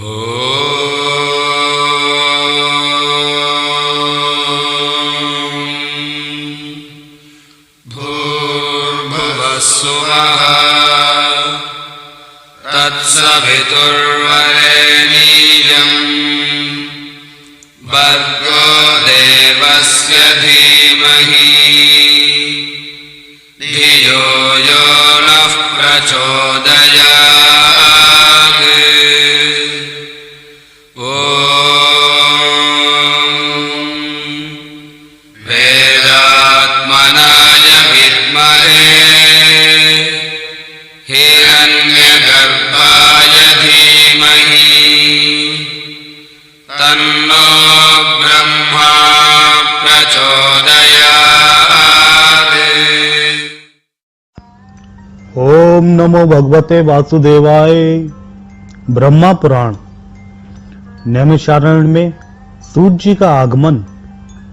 भूर्भुवस्सुवः तत्सवितुर्वरेण्यं भर्गो देवस्य धीमहि धियो यो नः प्रचोदयात्। ॐ वेदात्मनाय विद्महे हिरण्यगर्भाय धीमहि तन्नो ब्रह्मा प्रचोदयात्। ओम नमो भगवते वासुदेवाय। ब्रह्मा पुराण। नैमिषारण्य में सूत जी का आगमन,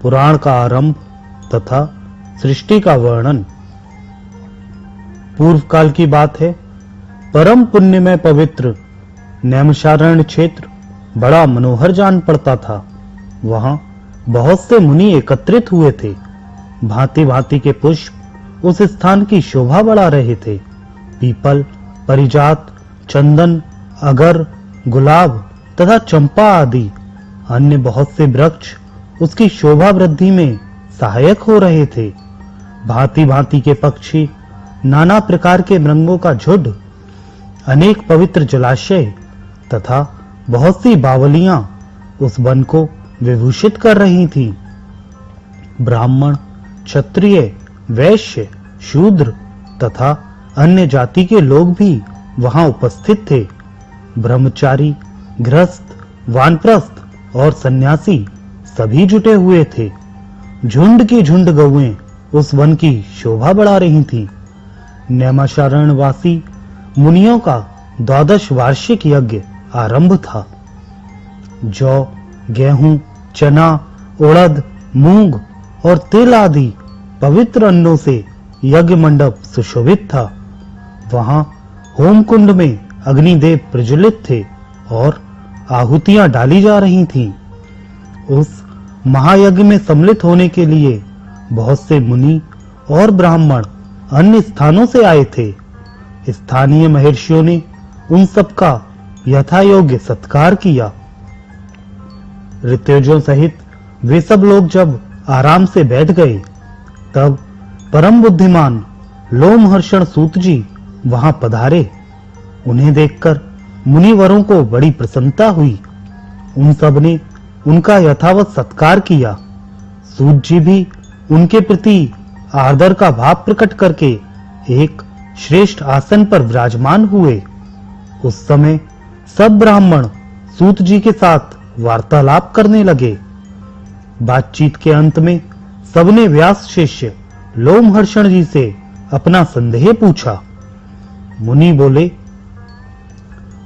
पुराण का आरंभ तथा सृष्टि का वर्णन। पूर्व काल की बात है। परम पुण्य में पवित्र नैमिषारण्य क्षेत्र बड़ा मनोहर जान पड़ता था। वहां बहुत से मुनि एकत्रित हुए थे। भांति भांति के पुष्प उस स्थान की शोभा बढ़ा रहे थे। पीपल, परिजात, चंदन, अगर, गुलाब तथा चंपा आदि अन्य बहुत से वृक्ष उसकी शोभा वृद्धि में सहायक हो रहे थे। भांति भांति के पक्षी, नाना प्रकार के मृगों का झुंड, अनेक पवित्र जलाशय तथा बहुत सी बावलियां उस वन को विभूषित कर रही थी। ब्राह्मण, क्षत्रिय, वैश्य, शूद्र तथा अन्य जाति के लोग भी वहां उपस्थित थे। ब्रह्मचारी, गृहस्थ, वानप्रस्थ और सन्यासी सभी जुटे हुए थे। झुंड की झुंड गौएं उस वन की शोभा बढ़ा रही थीं। नैमिषारण्य वासी मुनियों का 12 वार्षिक यज्ञ आरंभ था। जौ, गेहूं, चना, उड़द, मूंग और तिल आदि पवित्र अन्नों से यज्ञ मंडप सुशोभित था। वहां होम कुंड में अग्निदेव प्रज्वलित थे और आहुतियां डाली जा रही थीं। उस महायज्ञ में सम्मिलित होने के लिए बहुत से मुनि और ब्राह्मण अन्य स्थानों से आए थे। स्थानीय महर्षियों ने उन सबका यथायोग्य सत्कार किया। ऋत्विजों सहित वे सब लोग जब आराम से बैठ गए, तब परम बुद्धिमान लोमहर्षण सूत जी वहां पधारे। उन्हें देखकर मुनिवरों को बड़ी प्रसन्नता हुई। उन सब ने उनका यथावत सत्कार किया। सूत जी भी उनके प्रति आदर का भाव प्रकट करके एक श्रेष्ठ आसन पर विराजमान हुए। उस समय सब ब्राह्मण सूत जी के साथ वार्तालाप करने लगे। बातचीत के अंत में सबने व्यास शिष्य लोमहर्षण जी से अपना संदेह पूछा। मुनि बोले,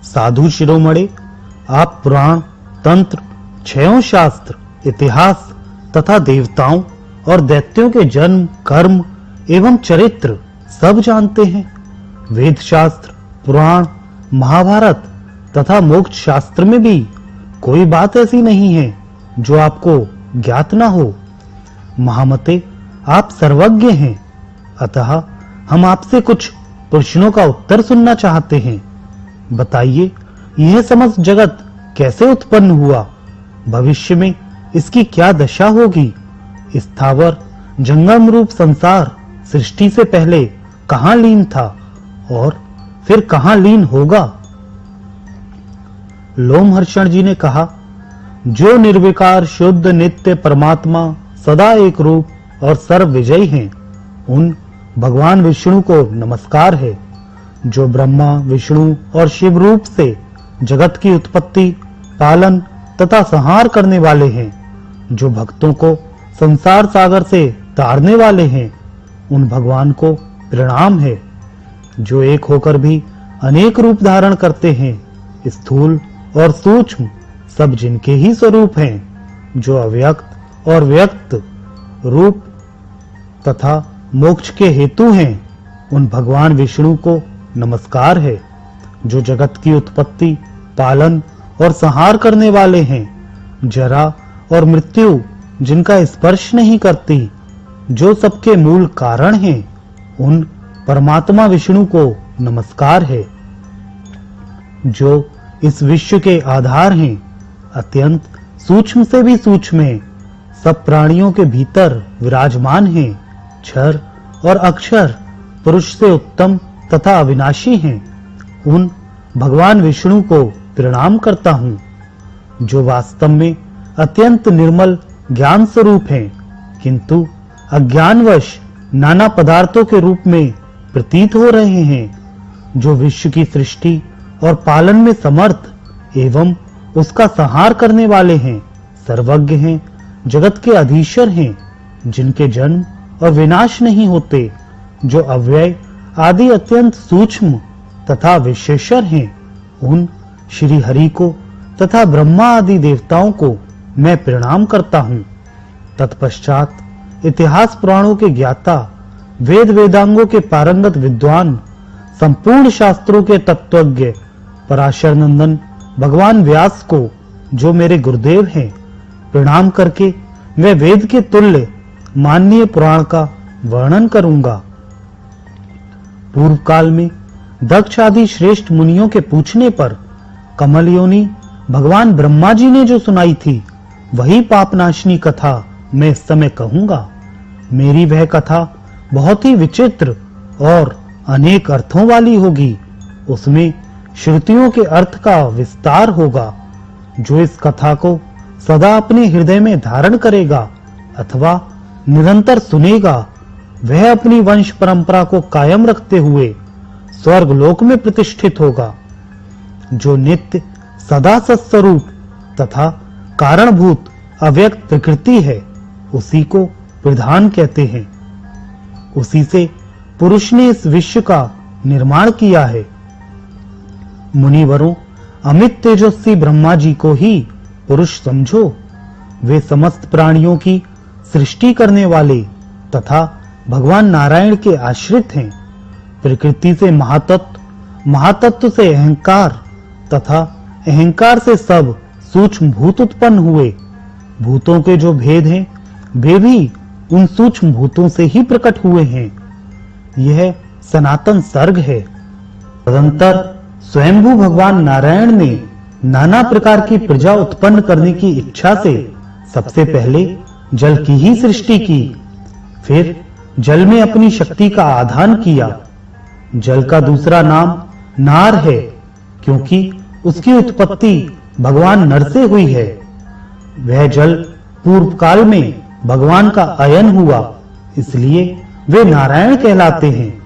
साधु शिरोमणे, आप पुराण, तंत्र, छयों शास्त्र, इतिहास तथा देवताओं और दैत्यों के जन्म, कर्म एवं चरित्र सब जानते हैं। वेद शास्त्र, पुराण, महाभारत तथा मोक्ष शास्त्र में भी कोई बात ऐसी नहीं है जो आपको ज्ञात न हो। महामते, आप सर्वज्ञ हैं। अतः हम आपसे कुछ प्रश्नों का उत्तर सुनना चाहते हैं। बताइए, यह समस्त जगत कैसे उत्पन्न हुआ? भविष्य में इसकी क्या दशा होगी? स्थावर जंगम रूप संसार सृष्टि से पहले कहां लीन था और फिर कहां लीन होगा? लोमहर्षण जी ने कहा, जो निर्विकार शुद्ध नित्य परमात्मा सदा एक रूप और सर्व विजयी हैं, उन भगवान विष्णु को नमस्कार है। जो ब्रह्मा, विष्णु और शिव रूप से जगत की उत्पत्ति, पालन तथा संहार करने वाले हैं, जो भक्तों को संसार सागर से तारने वाले हैं, उन भगवान को प्रणाम है। जो एक होकर भी अनेक रूप धारण करते हैं, स्थूल और सूक्ष्म सब जिनके ही स्वरूप हैं, जो अव्यक्त और व्यक्त रूप तथा मोक्ष के हेतु हैं, उन भगवान विष्णु को नमस्कार है। जो जगत की उत्पत्ति, पालन और संहार करने वाले हैं, जरा और मृत्यु जिनका स्पर्श नहीं करती, जो सबके मूल कारण हैं, उन परमात्मा विष्णु को नमस्कार है। जो इस विश्व के आधार हैं, अत्यंत सूक्ष्म से भी सूक्ष्म हैं, सब प्राणियों के भीतर विराजमान हैं, क्षर और अक्षर, पुरुष से उत्तम तथा अविनाशी हैं, उन भगवान विष्णु को प्रणाम करता हूँ, जो वास्तव में अत्यंत निर्मल ज्ञान स्वरूप हैं, किंतु अज्ञानवश नाना पदार्थों के रूप में प्रतीत हो रहे हैं, जो विश्व की सृष्टि और पालन में समर्थ एवं उसका संहार करने वाले हैं, सर्वज्ञ हैं, जगत के अधीश्वर हैं, जिनके जन्म और विनाश नहीं होते, जो अव्यय आदि अत्यंत सूक्ष्म तथा विशेषर हैं, उन श्री हरि को तथा ब्रह्मा आदि देवताओं को मैं प्रणाम करता हूँ। तत्पश्चात इतिहास पुराणों के ज्ञाता, वेद वेदांगों के पारंगत विद्वान, संपूर्ण शास्त्रों के तत्वज्ञ पराशर नंदन भगवान व्यास को, जो मेरे गुरुदेव हैं, प्रणाम करके मैं वेद के तुल्य माननीय पुराण का वर्णन करूंगा। पूर्व काल में दक्ष आदि श्रेष्ठ मुनियों के पूछने पर कमल योनि भगवान ब्रह्मा जी ने जो सुनाई थी, वही पापनाशनी कथा मैं इस समय कहूंगा। मेरी वह कथा बहुत ही विचित्र और अनेक अर्थों वाली होगी। उसमें श्रुतियों के अर्थ का विस्तार होगा। जो इस कथा को सदा अपने हृदय में धारण करेगा अथवा निरंतर सुनेगा, वह अपनी वंश परंपरा को कायम रखते हुए स्वर्ग लोक में प्रतिष्ठित होगा। जो नित्य सदा सत्स्वरूप तथा कारणभूत अव्यक्त प्रकृति है, उसी को प्रधान कहते हैं। उसी से पुरुष ने इस विश्व का निर्माण किया है। मुनिवरों, अमित तेजस्वी ब्रह्मा जी को ही पुरुष समझो। वे समस्त प्राणियों की सृष्टि करने वाले तथा भगवान नारायण के आश्रित हैं। प्रकृति से महातत्व, महातत्व से अहंकार तथा अहंकार से सब सूक्ष्म भूत उत्पन्न हुए। भूतों के जो भेद हैं, वे भी उन सूक्ष्म भूतों से ही प्रकट हुए हैं। यह सनातन सर्ग है। तदंतर स्वयंभू भगवान नारायण ने नाना प्रकार की प्रजा उत्पन्न करने की इच्छा से सबसे पहले जल की ही सृष्टि की। फिर जल में अपनी शक्ति का आधान किया। जल का दूसरा नाम नार है, क्योंकि उसकी उत्पत्ति भगवान नर से हुई है। वह जल पूर्व काल में भगवान का अयन हुआ, इसलिए वे नारायण कहलाते हैं।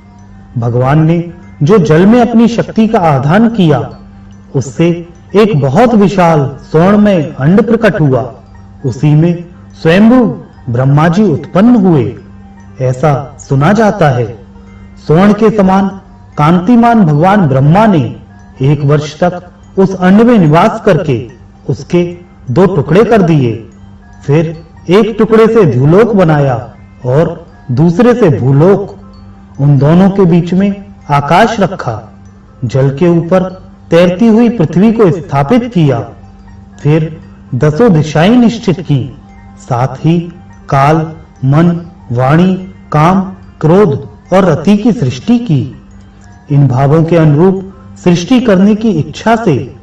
भगवान ने जो जल में अपनी शक्ति का आधान किया, उससे एक बहुत विशाल स्वर्णमय अंड प्रकट हुआ। उसी में स्वयंभू ब्रह्मा जी उत्पन्न हुए। ऐसा सुना जाता है। स्वर्ण के समान कांतिमान भगवान ब्रह्मा ने 1 वर्ष तक उस अंड में निवास करके उसके 2 टुकड़े कर दिए। फिर एक टुकड़े से द्युलोक बनाया और दूसरे से भूलोक। उन दोनों के बीच में आकाश रखा। जल के ऊपर तैरती हुई पृथ्वी को स्थापित किया। फिर 10 दिशाएं निश्चित की। साथ ही काल, मन, वाणी, काम, क्रोध और रति की सृष्टि की। इन भावों के अनुरूप सृष्टि करने की इच्छा से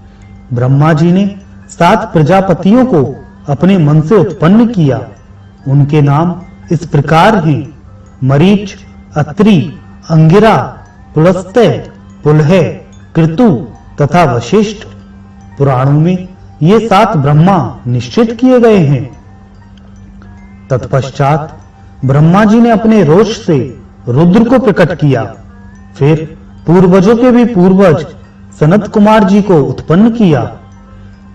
ब्रह्मा जी ने 7 प्रजापतियों को अपने मन से उत्पन्न किया। उनके नाम इस प्रकार हैं: मरीच, अत्रि, अंगिरा, पुलस्त्य, पुलह, कृतु तथा वशिष्ठ। पुराणों में ये 7 ब्रह्मा निश्चित किए गए हैं। तत्पश्चात ब्रह्मा जी ने अपने रोष से रुद्र को प्रकट किया। फिर पूर्वजों के भी पूर्वज सनत कुमार जी को उत्पन्न किया।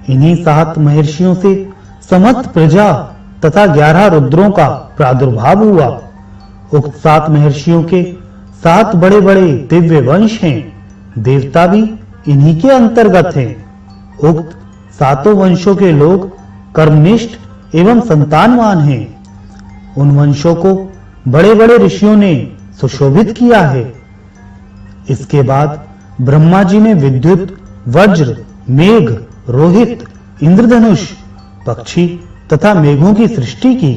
इन्हीं 7 महर्षियों से समस्त प्रजा तथा 11 रुद्रों का प्रादुर्भाव हुआ। उक्त 7 महर्षियों के 7 बड़े-बड़े दिव्य वंश हैं। देवता भी इन्हीं के अंतर्गत हैं। उक्त 7 वंशों के लोग कर्मनिष्ठ एवं संतानवान हैं। उन वंशों को बड़े-बड़े ऋषियों ने सुशोभित किया है। इसके बाद ब्रह्मा जी ने विद्युत, वज्र, मेघ रोहित, इंद्रधनुष, पक्षी तथा मेघों की सृष्टि की।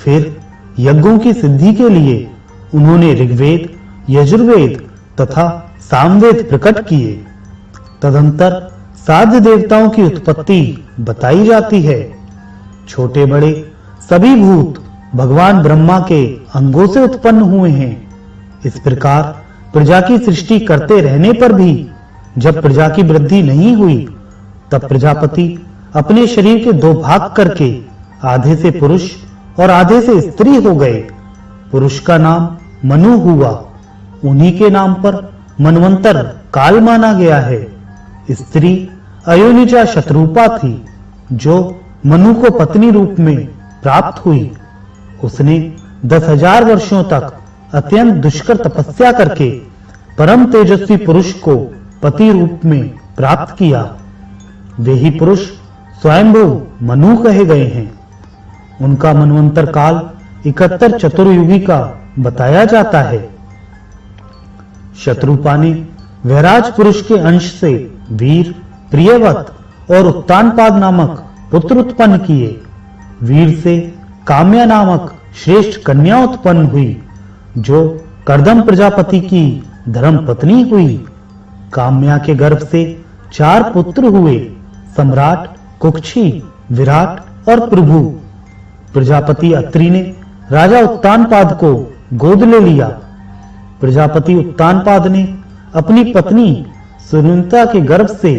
फिर यज्ञों की सिद्धि के लिए उन्होंने ऋग्वेद, यजुर्वेद तथा सामवेद प्रकट किए। तदंतर साध्य देवताओं की उत्पत्ति बताई जाती है। छोटे बड़े सभी भूत भगवान ब्रह्मा के अंगों से उत्पन्न हुए हैं। इस प्रकार प्रजा की सृष्टि करते रहने पर भी जब प्रजा की वृद्धि नहीं हुई, तब प्रजापति अपने शरीर के दो भाग करके आधे से पुरुष और आधे से स्त्री हो गए। पुरुष का नाम मनु हुआ। उन्हीं के नाम पर मनवंतर काल माना गया है। स्त्री अयोनिजा शतरूपा थी, जो मनु को पत्नी रूप में प्राप्त हुई। उसने 10,000 वर्षों तक अत्यंत दुष्कर तपस्या करके परम तेजस्वी पुरुष को पति रूप में प्राप्त किया। वे ही पुरुष स्वयंभू मनु कहे गए हैं। उनका मनवंतर काल 71 चतुर्युगी का बताया जाता है। शतरूपा ने वैराज पुरुष के अंश से वीर, प्रियवत और उत्तानपाद नामक पुत्र उत्पन्न किए। वीर से काम्या नामक श्रेष्ठ कन्या उत्पन्न हुई, जो कर्दम प्रजापति की धर्म पत्नी हुई। काम्या के गर्भ से 4 पुत्र हुए, सम्राट, कुक्षी, विराट और प्रभु। प्रजापति अत्रि ने राजा उत्तानपाद को गोद ले लिया। प्रजापति उत्तानपाद ने अपनी पत्नी सुनंता के गर्भ से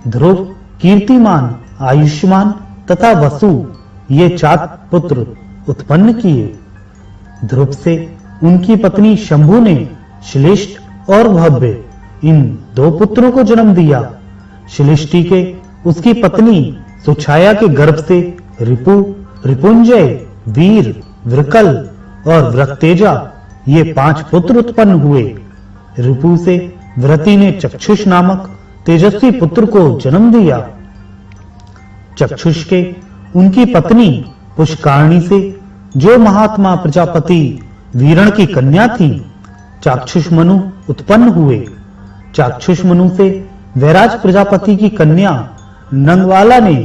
ध्रुव, कीर्तिमान, आयुष्मान तथा वसु ये 4 पुत्र उत्पन्न किए। ध्रुव से उनकी पत्नी शंभु ने श्लिष्ट और भव्य इन 2 पुत्रों को जन्म दिया। श्लिष्टि के उसकी पत्नी सुछाया के गर्भ से रिपु, रिपुंजय, वीर, वृकल और वृक्तेजा ये 5 पुत्र उत्पन्न हुए। रिपु से व्रति ने चक्षुष नामक तेजस्वी पुत्र को जन्म दिया। चक्षुष के उनकी पत्नी पुष्कारणी से, जो महात्मा प्रजापति वीरण की कन्या थी, चाक्षुष मनु उत्पन्न हुए। चाक्षुष मनु से वैराज प्रजापति की कन्या नंगवाला ने